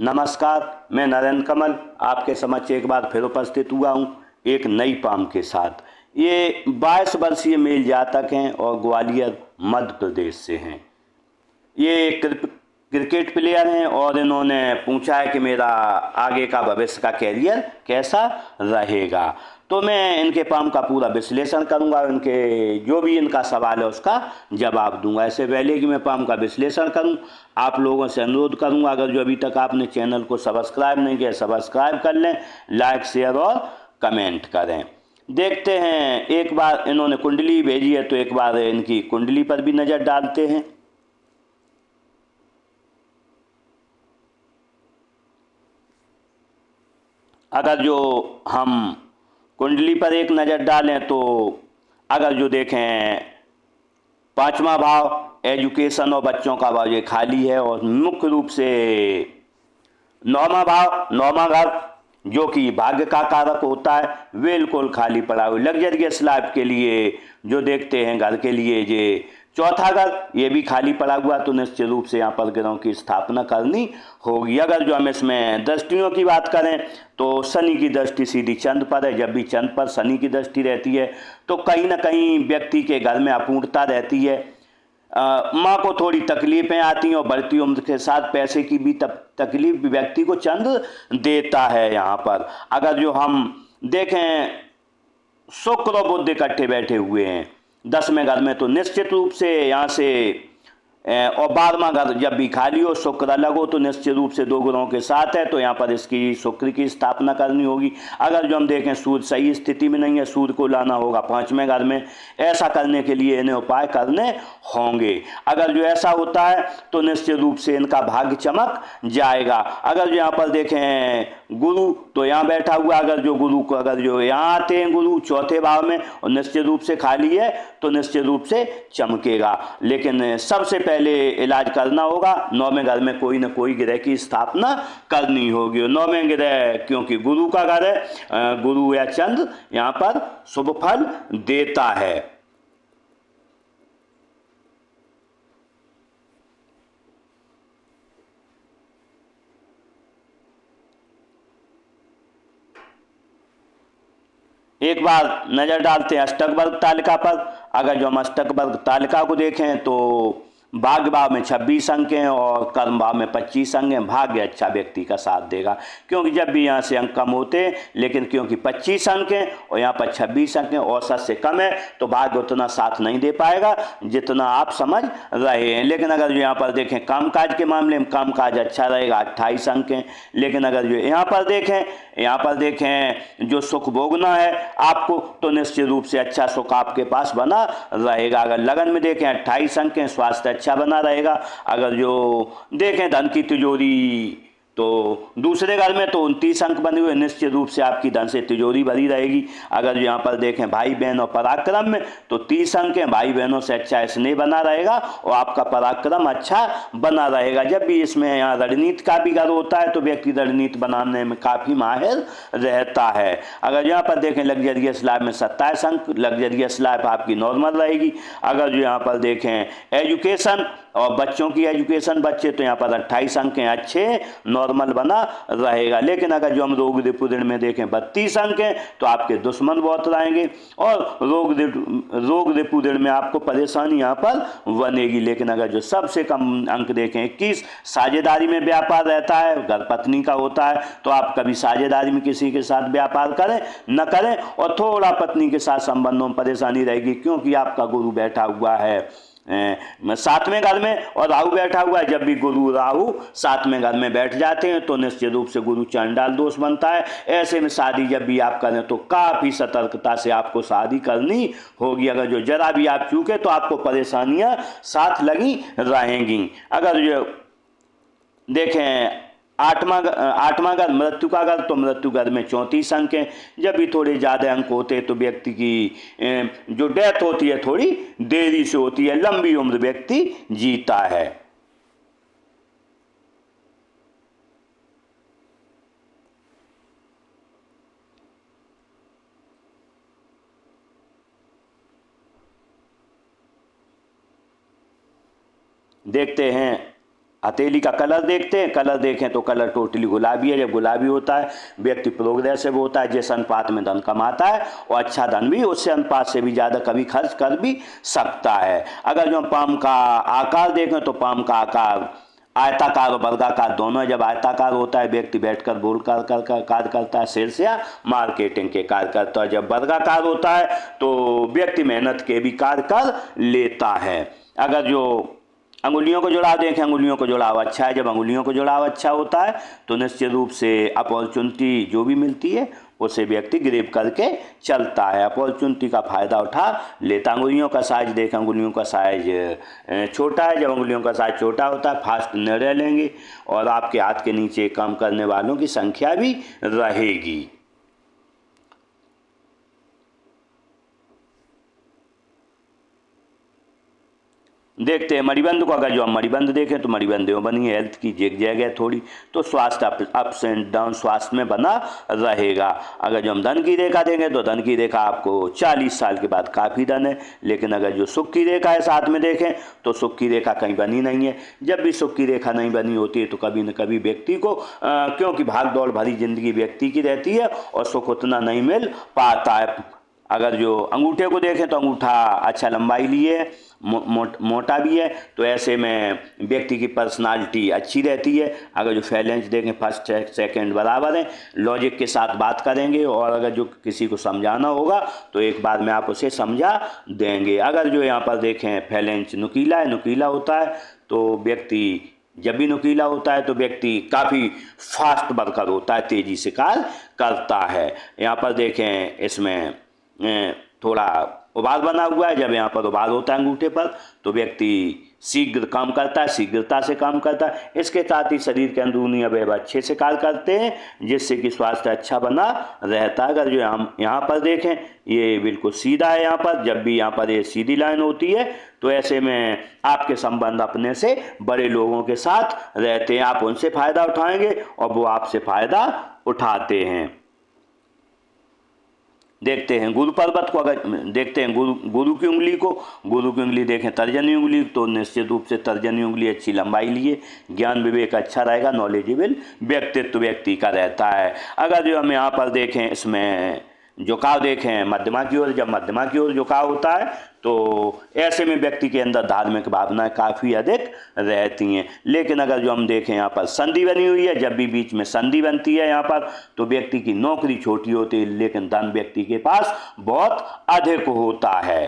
नमस्कार। मैं नरेंद्र कमल आपके समक्ष एक बार फिर उपस्थित हुआ हूँ एक नई पाम के साथ। ये 22 वर्षीय मेल जातक हैं और ग्वालियर मध्य प्रदेश से हैं। ये क्रिकेट प्लेयर हैं और इन्होंने पूछा है कि मेरा आगे का भविष्य का कैरियर कैसा रहेगा। तो मैं इनके पाम का पूरा विश्लेषण करूंगा, इनके जो भी इनका सवाल है उसका जवाब दूंगा। इससे पहले कि मैं पाम का विश्लेषण करूं, आप लोगों से अनुरोध करूंगा, अगर जो अभी तक आपने चैनल को सब्सक्राइब नहीं किया सब्सक्राइब कर लें, लाइक शेयर और कमेंट करें। देखते हैं, एक बार इन्होंने कुंडली भेजी है तो एक बार इनकी कुंडली पर भी नज़र डालते हैं। अगर जो हम कुंडली पर एक नज़र डालें तो अगर जो देखें, पांचवा भाव एजुकेशन और बच्चों का भाव ये खाली है और मुख्य रूप से नौवां घर जो कि भाग्य का कारक होता है बिल्कुल खाली पड़ा हुआ। लग्जरियस लाइफ के लिए जो देखते हैं घर के लिए ये चौथा घर ये भी खाली पड़ा हुआ, तो निश्चित रूप से यहाँ पर ग्रहों की स्थापना करनी होगी। अगर जो हम इसमें दृष्टियों की बात करें तो शनि की दृष्टि सीधी चंद्र पर है। जब भी चंद्र पर शनि की दृष्टि रहती है तो कहीं ना कहीं व्यक्ति के घर में अपूर्णता रहती है। माँ को थोड़ी तकलीफें आती हैं और बढ़ती उम्र के साथ पैसे की भी तकलीफ व्यक्ति को चंद्र देता है। यहाँ पर अगर जो हम देखें, शुक्र और बुध इकट्ठे बैठे हुए हैं 10वें घर में, तो निश्चित रूप से यहाँ से और 12वां घर जब भी खाली हो शुक्र अलग हो तो निश्चित रूप से दो ग्रहों के साथ है, तो यहाँ पर इसकी शुक्र की स्थापना करनी होगी। अगर जो हम देखें सूर्य सही स्थिति में नहीं है, सूर्य को लाना होगा 5वें घर में। ऐसा करने के लिए इन्हें उपाय करने होंगे। अगर जो ऐसा होता है तो निश्चित रूप से इनका भाग्य चमक जाएगा। अगर जो यहाँ पर देखें गुरु तो यहाँ बैठा हुआ, अगर जो गुरु को अगर जो यहाँ आते हैं गुरु चौथे भाव में और निश्चित रूप से खाली है तो निश्चित रूप से चमकेगा। लेकिन सबसे पहले इलाज करना होगा, 9वें घर में कोई ना कोई ग्रह की स्थापना करनी होगी। 9वें ग्रह क्योंकि गुरु का घर है, गुरु या चंद्र यहाँ पर शुभ फल देता है। एक बार नजर डालते हैं अष्टक वर्ग तालिका पर। अगर जो हम अष्टक वर्ग तालिका को देखें तो भाग्य भाव में 26 अंक हैं और कर्म भाव में 25 अंक हैं। भाग्य अच्छा व्यक्ति का साथ देगा, क्योंकि जब भी यहाँ से अंक कम होते हैं, लेकिन क्योंकि 25 अंक हैं और यहाँ पर 26 अंक हैं, औसत से कम है, तो भाग्य उतना साथ नहीं दे पाएगा जितना आप समझ रहे हैं। लेकिन अगर जो यहाँ पर देखें कामकाज के मामले में कामकाज अच्छा रहेगा, 28 अंक हैं। लेकिन अगर जो यहाँ पर देखें जो सुख भोगना है आपको, तो निश्चित रूप से अच्छा सुख आपके पास बना रहेगा। अगर लगन में देखें 28 अंक हैं, स्वास्थ्य अच्छा बना रहेगा। अगर जो देखें धन की तिजोरी तो दूसरे घर में तो 29 अंक बने हुए, निश्चित रूप से आपकी धन से तिजोरी भरी रहेगी। अगर यहाँ पर देखें भाई बहन और पराक्रम में तो 30 अंक हैं, भाई बहनों से अच्छा स्नेह बना रहेगा और आपका पराक्रम अच्छा बना रहेगा। जब भी इसमें यहाँ रणनीति का भी घर होता है तो व्यक्ति रणनीति बनाने में काफ़ी माहिर रहता है। अगर यहाँ पर देखें लग्जरियस लाइफ में 27 अंक, लग्जरियस लाइफ आपकी नॉर्मल रहेगी। अगर जो यहाँ पर देखें एजुकेशन और बच्चों की एजुकेशन, बच्चे तो यहाँ पर 28 अंक हैं, अच्छे नॉर्मल बना रहेगा। लेकिन अगर जो हम रोग रिपुदन में देखें 32 अंक हैं तो आपके दुश्मन बहुत रहेंगे और रोग रिपुदन में आपको परेशानी यहाँ पर बनेगी। लेकिन अगर जो सबसे कम अंक देखें 21, साझेदारी में व्यापार रहता है, घर पत्नी का होता है, तो आप कभी साझेदारी में किसी के साथ व्यापार करें न करें। और थोड़ा पत्नी के साथ संबंधों में परेशानी रहेगी, क्योंकि आपका गुरु बैठा हुआ है 7वें घर में और राहु बैठा हुआ है। जब भी गुरु राहु 7वें घर में बैठ जाते हैं तो निश्चित रूप से गुरु चंडाल दोष बनता है। ऐसे में शादी जब भी आप करें तो काफ़ी सतर्कता से आपको शादी करनी होगी। अगर जो जरा भी आप चूके तो आपको परेशानियां साथ लगी रहेंगी। अगर जो देखें आठवां घर मृत्यु का घर, तो मृत्यु घर में 34 अंक हैं। जब भी थोड़े ज़्यादा अंक होते हैं तो व्यक्ति की जो डेथ होती है थोड़ी देरी से होती है, लंबी उम्र व्यक्ति जीता है। देखते हैं हथेली का कलर देखते हैं, कलर देखें तो कलर टोटली गुलाबी है। जब गुलाबी होता है व्यक्ति प्रोग्रेसिव होता है, जिस अनुपात में धन कमाता है और अच्छा धन भी उससे अनुपात से भी ज़्यादा कभी खर्च कर भी सकता है। अगर जो हम पाम का आकार देखें तो पाम का आकार आयताकार और वर्गाकार दोनों है। जब आयताकार होता है व्यक्ति बैठकर बोल कर कार्य करता है, सेल्स या मार्केटिंग के कार्य करता है। जब वर्गाकार होता है तो व्यक्ति मेहनत के भी कार्य कर लेता है। अगर जो अंगुलियों को जुड़ाव देखें, अंगुलियों को जुड़ाव अच्छा है। जब अंगुलियों को जुड़ाव अच्छा होता है तो निश्चित रूप से अपॉर्चुनिटी जो भी मिलती है उसे व्यक्ति ग्रैब करके चलता है, अपॉर्चुनिटी का फ़ायदा उठा लेता। अंगुलियों का साइज देखें, अंगुलियों का साइज छोटा है। जब अंगुलियों का साइज छोटा होता है फास्ट निर्णय लेंगे और आपके हाथ के नीचे काम करने वालों की संख्या भी रहेगी। देखते हैं मणिबंध को। अगर जो हम मणिबंध देखें तो मणिबंध बनी हेल्थ की जगह थोड़ी तो स्वास्थ्य अप्स एंड डाउन स्वास्थ्य में बना रहेगा। अगर जो हम धन की रेखा देंगे तो धन की रेखा आपको 40 साल के बाद काफ़ी धन है। लेकिन अगर जो सुख की रेखा है साथ में देखें तो सुख की रेखा कहीं बनी नहीं है। जब भी सुख की रेखा नहीं बनी होती है तो कभी न कभी व्यक्ति को क्योंकि भाग दौड़ भरी जिंदगी व्यक्ति की रहती है और सुख उतना नहीं मिल पाता है। अगर जो अंगूठे को देखें तो अंगूठा अच्छा लंबाई लिए है, मोटा भी है, तो ऐसे में व्यक्ति की पर्सनालिटी अच्छी रहती है। अगर जो फैलेंस देखें फर्स्ट सेकंड बराबर है, लॉजिक के साथ बात करेंगे और अगर जो किसी को समझाना होगा तो एक बार में आप उसे समझा देंगे। अगर जो यहाँ पर देखें फैलेंस नुकीला है, नुकीला होता है तो व्यक्ति जब भी नुकीला होता है तो व्यक्ति काफ़ी फास्ट वर्कर होता है, तेज़ी से कार्य करता है। यहाँ पर देखें इसमें थोड़ा उबाल बना हुआ है। जब यहाँ पर उबाल होता है अंगूठे पर तो व्यक्ति शीघ्र काम करता है, शीघ्रता से काम करता है। इसके साथ ही शरीर के अंदरूनी अवयव अच्छे से कार्य करते हैं जिससे कि स्वास्थ्य अच्छा बना रहता है। अगर जो हम यहाँ पर देखें ये बिल्कुल सीधा है। यहाँ पर जब भी यहाँ पर ये सीधी लाइन होती है तो ऐसे में आपके संबंध अपने से बड़े लोगों के साथ रहते हैं, आप उनसे फ़ायदा उठाएंगे और वो आपसे फ़ायदा उठाते हैं। देखते हैं गुरु पर्वत को। अगर देखते हैं गुरु की उंगली को, गुरु की उंगली देखें तर्जनी उंगली तो निश्चित रूप से तर्जनी उंगली अच्छी लंबाई लिए ज्ञान विवेक अच्छा रहेगा, नॉलेजेबल व्यक्तित्व व्यक्ति का रहता है। अगर जो हम यहाँ पर देखें इसमें झुकाव देखें मध्यमा की ओर, जब मध्यमा की ओर झुकाव होता है तो ऐसे में व्यक्ति के अंदर धार्मिक भावनाएं काफ़ी अधिक रहती हैं। लेकिन अगर जो हम देखें यहाँ पर संधि बनी हुई है, जब भी बीच में संधि बनती है यहाँ पर तो व्यक्ति की नौकरी छोटी होती है लेकिन धन व्यक्ति के पास बहुत अधिक होता है।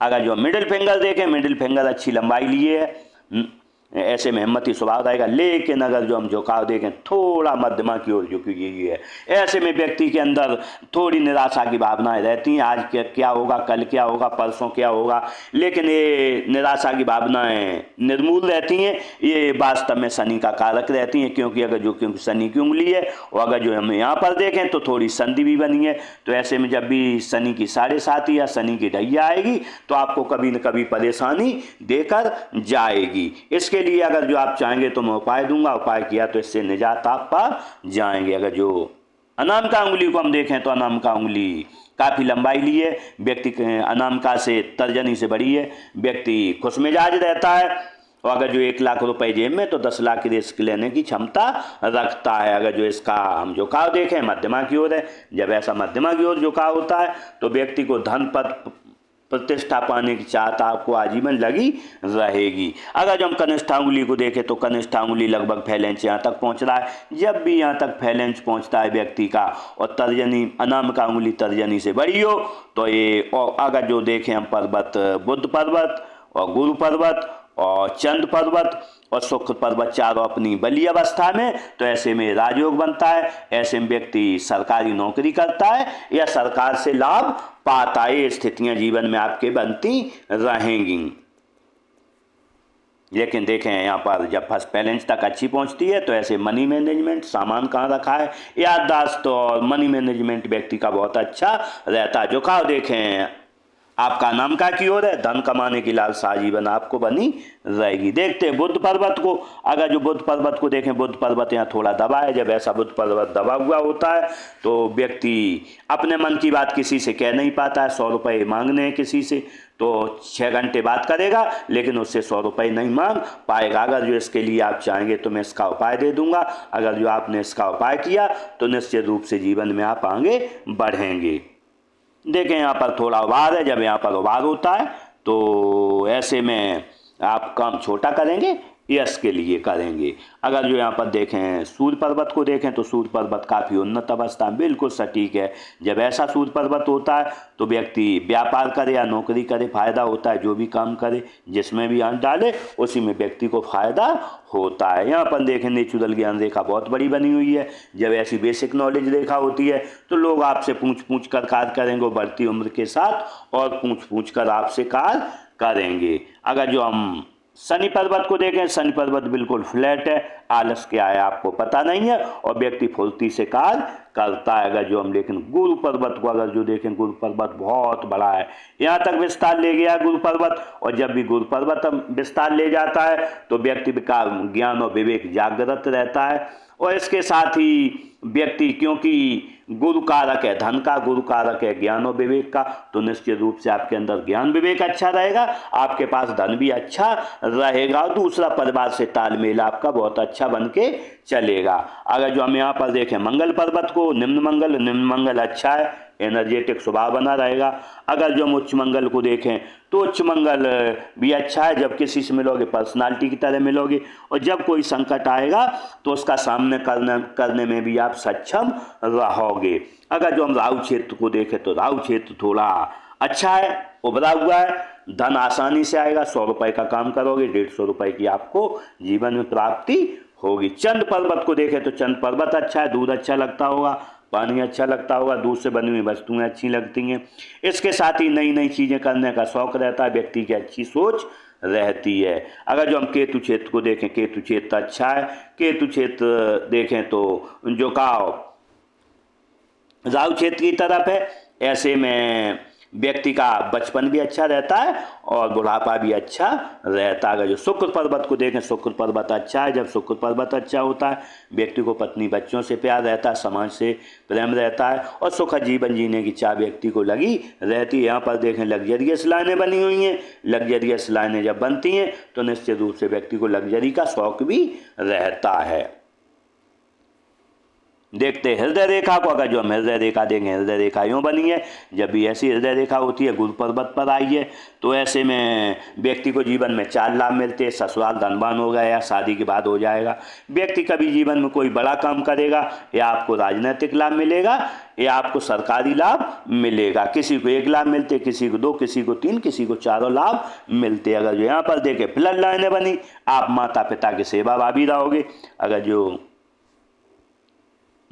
अगर जो मिडिल फिंगर देखें, मिडिल फिंगर अच्छी लंबाई लिए है, ऐसे में हिम्मती स्वभाव रहेगा। लेकिन अगर जो हम झुकाव देखें थोड़ा मध्यमा की ओर झुकी हुई है, ऐसे में व्यक्ति के अंदर थोड़ी निराशा की भावनाएं रहती हैं। आज क्या होगा, कल क्या होगा, परसों क्या होगा, लेकिन ये निराशा की भावनाएं निर्मूल रहती हैं। ये वास्तव में शनि का कारक रहती हैं क्योंकि क्योंकि शनि की उंगली है। और अगर जो हम यहाँ पर देखें तो थोड़ी संधि भी बनी है, तो ऐसे में जब भी शनि की 7.5 या शनि की ढैया आएगी तो आपको कभी न कभी परेशानी देकर जाएगी। इसके लिए अगर जो आप चाहेंगे तो मैं उपाय दूंगा, उपाय किया तो इससे निजात आप पा जाएंगे। अगर जो अनामिका उंगली को हम देखें तो अनामिका उंगली काफ़ी लंबाई ली है, व्यक्ति अनामिका से तर्जनी से बड़ी है, व्यक्ति खुश मिजाज रहता है और अगर जो 1 लाख रुपए जेब में तो 10 लाख की रिस्क लेने की क्षमता रखता है। अगर जो इसका हम झुकाव देखें मध्यमा की ओर है, जब ऐसा मध्यमा की ओर झुकाव होता है तो व्यक्ति को धन पद प्रतिष्ठा पाने की चाहत आपको आजीवन लगी रहेगी। अगर जो हम कनिष्ठा उंगली को देखें तो कनिष्ठा उंगली लगभग फैलेंस यहाँ तक पहुँच रहा है। जब भी यहाँ तक फैलेंस पहुँचता है व्यक्ति का और तर्जनी अनामिका उंगली तर्जनी से बड़ी हो तो ये, और अगर जो देखें हम पर्वत बुद्ध पर्वत और गुरु पर्वत और चंद्र पर्वत और शुक्र पर्वत चारों अपनी बली अवस्था में, तो ऐसे में राजयोग बनता है। ऐसे में व्यक्ति सरकारी नौकरी करता है या सरकार से लाभ पाता है। ये स्थितियां जीवन में आपके बनती रहेंगी। लेकिन देखें यहाँ पर जब फर्स्ट बैलेंस तक अच्छी पहुँचती है तो ऐसे मनी मैनेजमेंट, सामान कहाँ रखा है, याददाश्त और मनी मैनेजमेंट व्यक्ति का बहुत अच्छा रहता है। झुकाव देखें आपका नाम का की ओर है, धन कमाने की लालसा आजीवन आपको बनी रहेगी। देखते हैं बुध पर्वत को। अगर जो बुध पर्वत को देखें, बुध पर्वत यहाँ थोड़ा दबा है। जब ऐसा बुध पर्वत दबा हुआ होता है तो व्यक्ति अपने मन की बात किसी से कह नहीं पाता है। 100 रुपये मांगने हैं किसी से तो 6 घंटे बात करेगा, लेकिन उससे 100 रुपये नहीं मांग पाएगा। अगर जो इसके लिए आप चाहेंगे तो मैं इसका उपाय दे दूंगा। अगर जो आपने इसका उपाय किया तो निश्चित रूप से जीवन में आप आगे बढ़ेंगे। देखें यहाँ पर थोड़ा उभार है। जब यहाँ पर उभार होता है तो ऐसे में आप काम छोटा करेंगे, यश के लिए करेंगे। अगर जो यहाँ पर देखें सूर्य पर्वत को देखें तो सूर्य पर्वत काफ़ी उन्नत अवस्था में बिल्कुल सटीक है। जब ऐसा सूर्य पर्वत होता है तो व्यक्ति व्यापार करे या नौकरी करे, फायदा होता है। जो भी काम करे, जिसमें भी आंख डाले, उसी में व्यक्ति को फायदा होता है। यहाँ पर देखें नेचुरल ज्ञान रेखा बहुत बड़ी बनी हुई है। जब ऐसी बेसिक नॉलेज रेखा होती है तो लोग आपसे पूछ कर कार्य करेंगे, बढ़ती उम्र के साथ, और पूछ कर आपसे कार्य करेंगे। अगर जो हम शनि पर्वत को देखें, शनि पर्वत बिल्कुल फ्लैट है, आलस क्या है आपको पता नहीं है, और व्यक्ति फुर्ती से कार्य करता है। अगर जो हम लेकिन गुरु पर्वत को अगर जो देखें, गुरु पर्वत बहुत बड़ा है, यहाँ तक विस्तार ले गया गुरु पर्वत। और जब भी गुरु पर्वत विस्तार ले जाता है तो व्यक्ति का ज्ञान और विवेक जागृत रहता है। और इसके साथ ही व्यक्ति, क्योंकि गुरु कारक है धन का, गुरु कारक है ज्ञान और विवेक का, तो निश्चित रूप से आपके अंदर ज्ञान विवेक अच्छा रहेगा, आपके पास धन भी अच्छा रहेगा, और दूसरा परिवार से तालमेल आपका बहुत अच्छा बन के चलेगा। अगर जो हम यहाँ पर देखें मंगल पर्वत को, निम्न मंगल अच्छा है, एनर्जेटिक स्वभाव बना रहेगा। अगर जो हम उच्च मंगल को देखें तो उच्च मंगल भी अच्छा है। जब किसी से मिलोगे पर्सनालिटी की तरह मिलोगे, और जब कोई संकट आएगा तो उसका सामना करने में भी आप सक्षम रहोगे। अगर जो हम राहु क्षेत्र को देखें तो राहु क्षेत्र थोड़ा अच्छा है, उभरा हुआ है, धन आसानी से आएगा। 100 रुपये का काम करोगे, 150 रुपये की आपको जीवन में प्राप्ति होगी। चंद्र पर्वत को देखें तो चंद्र पर्वत अच्छा है, दूध अच्छा लगता होगा, पानी अच्छा लगता होगा, दूध से बनी हुई वस्तुएं अच्छी लगती हैं। इसके साथ ही नई नई चीज़ें करने का शौक रहता है, व्यक्ति की अच्छी सोच रहती है। अगर जो हम केतु क्षेत्र को देखें, केतु क्षेत्र अच्छा है। केतु क्षेत्र देखें तो जो का राहु क्षेत्र की तरफ है, ऐसे में व्यक्ति का बचपन भी अच्छा रहता है और बुढ़ापा भी अच्छा रहता है। अगर जो शुक्र पर्वत को देखें, शुक्र पर्वत अच्छा है। जब शुक्र पर्वत अच्छा होता है, व्यक्ति को पत्नी बच्चों से प्यार रहता है, समाज से प्रेम रहता है, और सुखद जीवन जीने की चाह व्यक्ति को लगी रहती है। यहाँ पर देखें लग्जरियस लाइनें बनी हुई हैं। लग्जरियस लाइनें जब बनती हैं तो निश्चित रूप से व्यक्ति को लग्जरी का शौक भी रहता है। देखते हृदय रेखा को। अगर जो हम हृदय रेखा देंगे, हृदय रेखा यूँ बनी है। जब भी ऐसी हृदय रेखा होती है, गुरु पर्वत पर आई है, तो ऐसे में व्यक्ति को जीवन में 4 लाभ मिलते हैं। ससुराल धनवान हो गया या शादी के बाद हो जाएगा। व्यक्ति कभी जीवन में कोई बड़ा काम करेगा, या आपको राजनीतिक लाभ मिलेगा, या आपको सरकारी लाभ मिलेगा। किसी को 1 लाभ मिलते, किसी को 2, किसी को 3, किसी को 4 लाभ मिलते। अगर जो यहाँ पर देखें फ्लड लाइनें बनी, आप माता पिता की सेवा भावी रहोगे। अगर जो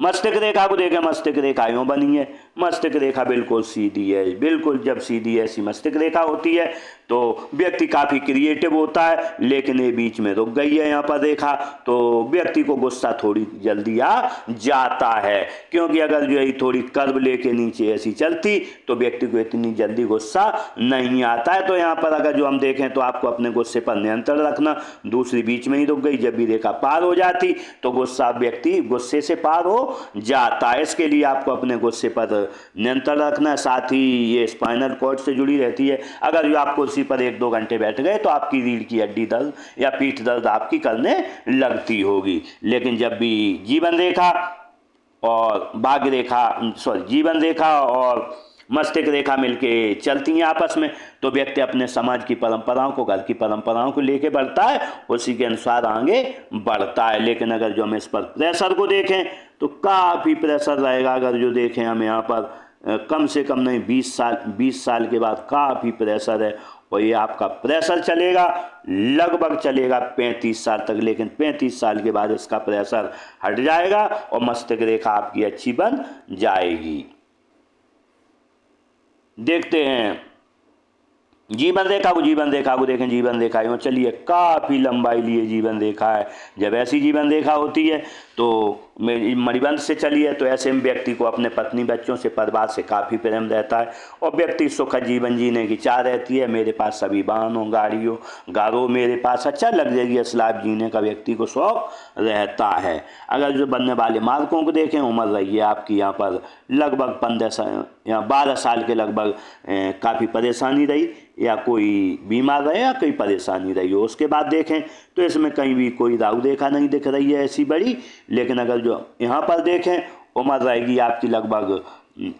मस्तिष्क रेखा को देखें, मस्तिष्क रेखा यूँ बनी है। मस्तिष्क रेखा बिल्कुल सीधी है, बिल्कुल जब सीधी ऐसी मस्तिष्क रेखा होती है तो व्यक्ति काफ़ी क्रिएटिव होता है, लेकिन ये बीच में रुक गई है यहाँ पर रेखा, तो व्यक्ति को गुस्सा थोड़ी जल्दी आ जाता है। क्योंकि अगर जो है थोड़ी कर्व लेके नीचे ऐसी चलती तो व्यक्ति को इतनी जल्दी गुस्सा नहीं आता है। तो यहाँ पर अगर जो हम देखें तो आपको अपने गुस्से पर नियंत्रण रखना। दूसरी बीच में ही रुक गई, जब भी रेखा पार हो जाती तो गुस्सा व्यक्ति गुस्से से पार हो जाता है। इसके लिए आपको अपने गुस्से पर नियंत्रण रखना है। साथ ही ये स्पाइनल कॉर्ड से जुड़ी रहती है। अगर जो आप कुर्सी पर 1-2 घंटे बैठ गए तो आपकी रीढ़ की हड्डी दर्द या पीठ दर्द आपकी करने लगती होगी। लेकिन जब भी जीवन रेखा और भाग्य रेखा जीवन रेखा और मस्तिष्क रेखा मिलके चलती हैं आपस में, तो व्यक्ति अपने समाज की परंपराओं को, घर की परंपराओं को लेके बढ़ता है, उसी के अनुसार आगे बढ़ता है। लेकिन अगर जो हम इस पर प्रेशर को देखें तो काफ़ी प्रेशर रहेगा। अगर जो देखें हम यहाँ पर कम से कम नहीं 20 साल के बाद काफ़ी प्रेशर है, और ये आपका प्रेशर चलेगा लगभग चलेगा 35 साल तक। लेकिन 35 साल के बाद इसका प्रेशर हट जाएगा और मस्तिष्क रेखा आपकी अच्छी बन जाएगी। देखते हैं जीवन रेखा को देखें। जीवन रेखा यूँ चलिए काफ़ी लंबाई लिए जीवन रेखा है। जब ऐसी जीवन रेखा होती है तो मणिबंध से चली है, तो ऐसे में व्यक्ति को अपने पत्नी बच्चों से परिवार से काफ़ी प्रेम रहता है और व्यक्ति सुखद जीवन जीने की चाह रहती है। मेरे पास सभी वाहनों गाड़ियों गारों मेरे पास अच्छा लग्जरियस लाइफ जीने का व्यक्ति को शौक रहता है। अगर जो बनने वाले मार्कों को देखें, उम्र रही है आपकी यहाँ पर लगभग 15 या 12 साल के लगभग काफ़ी परेशानी रही या कोई बीमार रहे या कोई परेशानी रही हो। उसके बाद देखें तो इसमें कहीं भी कोई राहु रेखा नहीं दिख रही है ऐसी बड़ी, लेकिन अगर जो यहाँ पर देखें उम्र रहेगी आपकी लगभग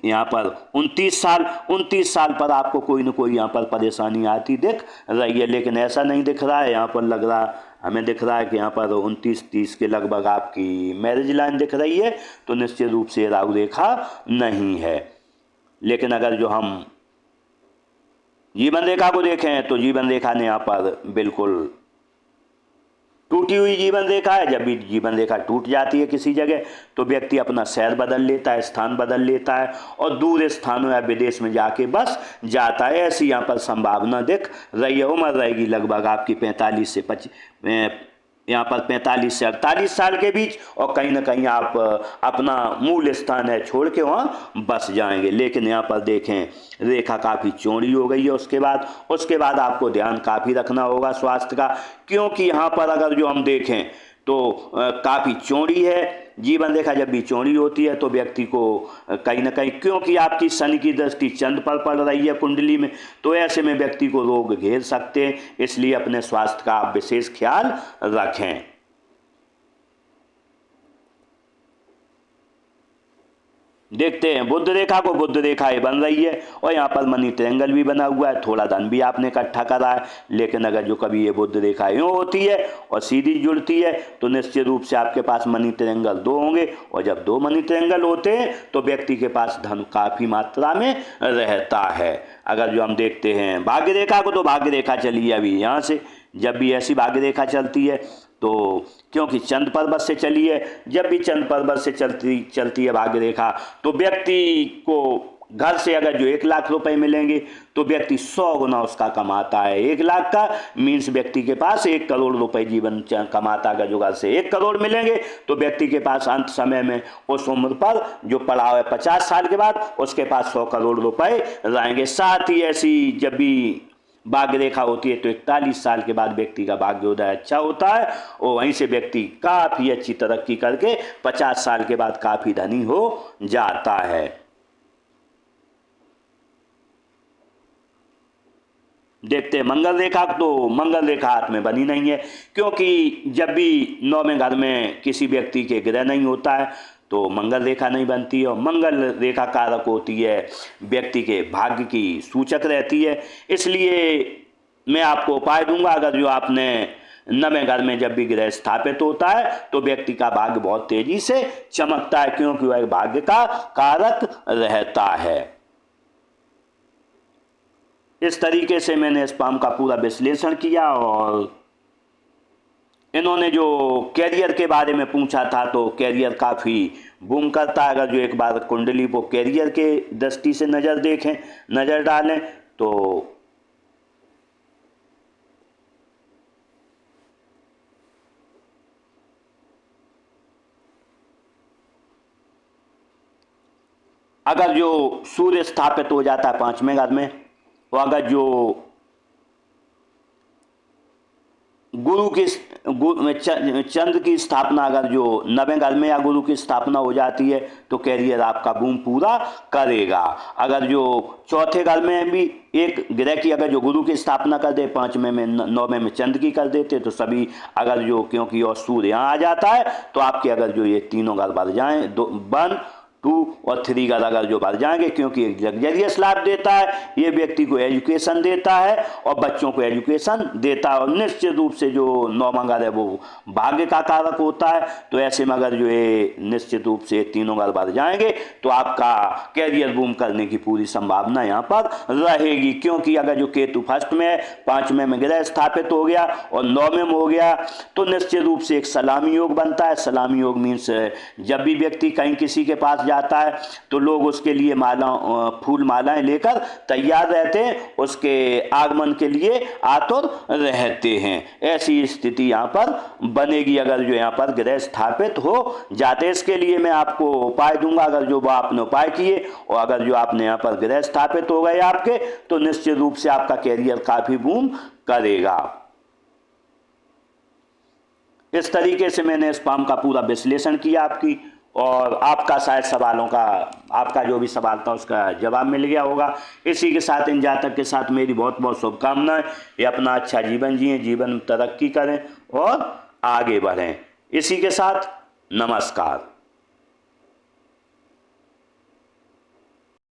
यहाँ पर 29 साल पर आपको कोई ना कोई यहाँ पर परेशानी आती दिख रही है, लेकिन ऐसा नहीं दिख रहा है। यहाँ पर लग रहा हमें दिख रहा है कि यहाँ पर 29-30 के लगभग आपकी मैरिज लाइन दिख रही है, तो निश्चित रूप से राहु रेखा नहीं है। लेकिन अगर जो हम जीवन रेखा को देखें तो जीवन रेखा ने यहाँ पर बिल्कुल टूटी हुई जीवन रेखा है। जब भी जीवन रेखा टूट जाती है किसी जगह तो व्यक्ति अपना शहर बदल लेता है, स्थान बदल लेता है और दूर स्थानों या विदेश में जाके बस जाता है। ऐसी यहाँ पर संभावना दिख रही है। उम्र रहेगी लगभग आपकी 45 से 48 साल के बीच और कहीं ना कहीं आप अपना मूल स्थान है छोड़ के वहाँ बस जाएंगे। लेकिन यहाँ पर देखें रेखा काफ़ी चौड़ी हो गई है। उसके बाद आपको ध्यान काफ़ी रखना होगा स्वास्थ्य का, क्योंकि यहाँ पर अगर जो हम देखें तो काफ़ी चौड़ी है जीवन रेखा। जब भी चौड़ी होती है तो व्यक्ति को कहीं ना कहीं, क्योंकि आपकी शनि की दृष्टि चंद्र पर पड़ रही है कुंडली में, तो ऐसे में व्यक्ति को रोग घेर सकते हैं। इसलिए अपने स्वास्थ्य का आप विशेष ख्याल रखें। देखते हैं बुध रेखा को, बुध रेखा ये बन रही है और यहाँ पर मनी ट्रायंगल भी बना हुआ है। थोड़ा धन भी आपने इकट्ठा करा है, लेकिन अगर जो कभी ये बुध रेखा यूँ होती है और सीधी जुड़ती है तो निश्चित रूप से आपके पास मनी ट्रायंगल 2 होंगे और जब 2 मनी ट्रायंगल होते हैं तो व्यक्ति के पास धन काफ़ी मात्रा में रहता है। अगर जो हम देखते हैं भाग्य रेखा को, तो भाग्य रेखा चली है अभी यहाँ से। जब भी ऐसी भाग्य रेखा चलती है तो क्योंकि चंद्र पर्वत से चली है, जब भी चंद्र पर्वत से चलती है भाग्य रेखा तो व्यक्ति को घर से अगर जो 1 लाख रुपए मिलेंगे तो व्यक्ति 100 गुना उसका कमाता है। 1 लाख का मीन्स व्यक्ति के पास 1 करोड़ रुपए जीवन कमाता। अगर जो घर से 1 करोड़ मिलेंगे तो व्यक्ति के पास अंत समय में उस उम्र पर जो पड़ाव है 50 साल के बाद उसके पास 100 करोड़ रुपए रहेंगे। साथ ही ऐसी जब भी भाग्य रेखा होती है तो 41 साल के बाद व्यक्ति का भाग्योदय अच्छा होता है और वहीं से व्यक्ति काफ़ी अच्छी तरक्की करके 50 साल के बाद काफ़ी धनी हो जाता है। देखते हैं मंगल रेखा, तो मंगल रेखा हाथ में बनी नहीं है, क्योंकि जब भी 9वें घर में किसी व्यक्ति के ग्रह नहीं होता है तो मंगल रेखा नहीं बनती है और मंगल रेखा कारक होती है व्यक्ति के भाग्य की सूचक रहती है। इसलिए मैं आपको उपाय दूंगा, अगर जो आपने 9वें घर में जब भी ग्रह स्थापित होता है तो व्यक्ति का भाग्य बहुत तेजी से चमकता है, क्योंकि वह भाग्य का कारक रहता है। इस तरीके से मैंने स्पाम का पूरा विश्लेषण किया और इन्होंने जो कैरियर के बारे में पूछा था तो कैरियर काफ़ी बूम करता है। अगर जो एक बार कुंडली को कैरियर के दृष्टि से नज़र डालें तो अगर जो सूर्य स्थापित हो जाता है 5वें घर में, तो अगर जो चंद्र की स्थापना अगर जो 9वें घर में या गुरु की स्थापना हो जाती है तो कैरियर आपका बूम पूरा करेगा। अगर जो 4थे घर में भी एक ग्रह की अगर जो गुरु की स्थापना कर दे, 5वें में 9वें में चंद्र की कर देते तो सभी अगर जो, क्योंकि और सूर्य यहाँ आ जाता है तो आपके अगर जो ये तीनों घर बढ़ जाएँ, 1, 2 और 3 घर अगर जो बढ़ जाएंगे, क्योंकि एक लग्जरियस लाइफ देता है, ये व्यक्ति को एजुकेशन देता है और बच्चों को एजुकेशन देता है। और निश्चित रूप से जो 9वां घर है वो भाग्य का कारक होता है। तो ऐसे में अगर जो ये निश्चित रूप से तीनों घर बढ़ जाएंगे तो आपका कैरियर बूम करने की पूरी संभावना यहाँ पर रहेगी, क्योंकि अगर जो केतु 1st में है, 5वें में ग्रह स्थापित हो गया और 9वें में हो गया तो निश्चित रूप से एक सलामी योग बनता है। सलामी योग मीन्स जब भी व्यक्ति कहीं किसी के पास जाता है तो लोग उसके लिए फूल मालाएं लेकर तैयार रहते हैं, उसके आगमन के लिए आतुर रहते हैं। ऐसी स्थिति यहाँ पर बनेगी अगर जो यहाँ पर ग्रह स्थापित हो जाते। इसके लिए मैं आपको उपाय दूंगा, अगर जो आपने उपाय किए और अगर जो आपने यहाँ पर ग्रह स्थापित हो गए आपके, तो निश्चित रूप से आपका कैरियर काफी बूम करेगा। इस तरीके से मैंने स्पाम का पूरा विश्लेषण किया आपकी, और आपका शायद सवालों का, आपका जो भी सवाल था उसका जवाब मिल गया होगा। इसी के साथ इन जातक के साथ मेरी बहुत बहुत शुभकामनाएं। ये अपना अच्छा जीवन जिए, जीवन में तरक्की करें और आगे बढ़ें। इसी के साथ नमस्कार।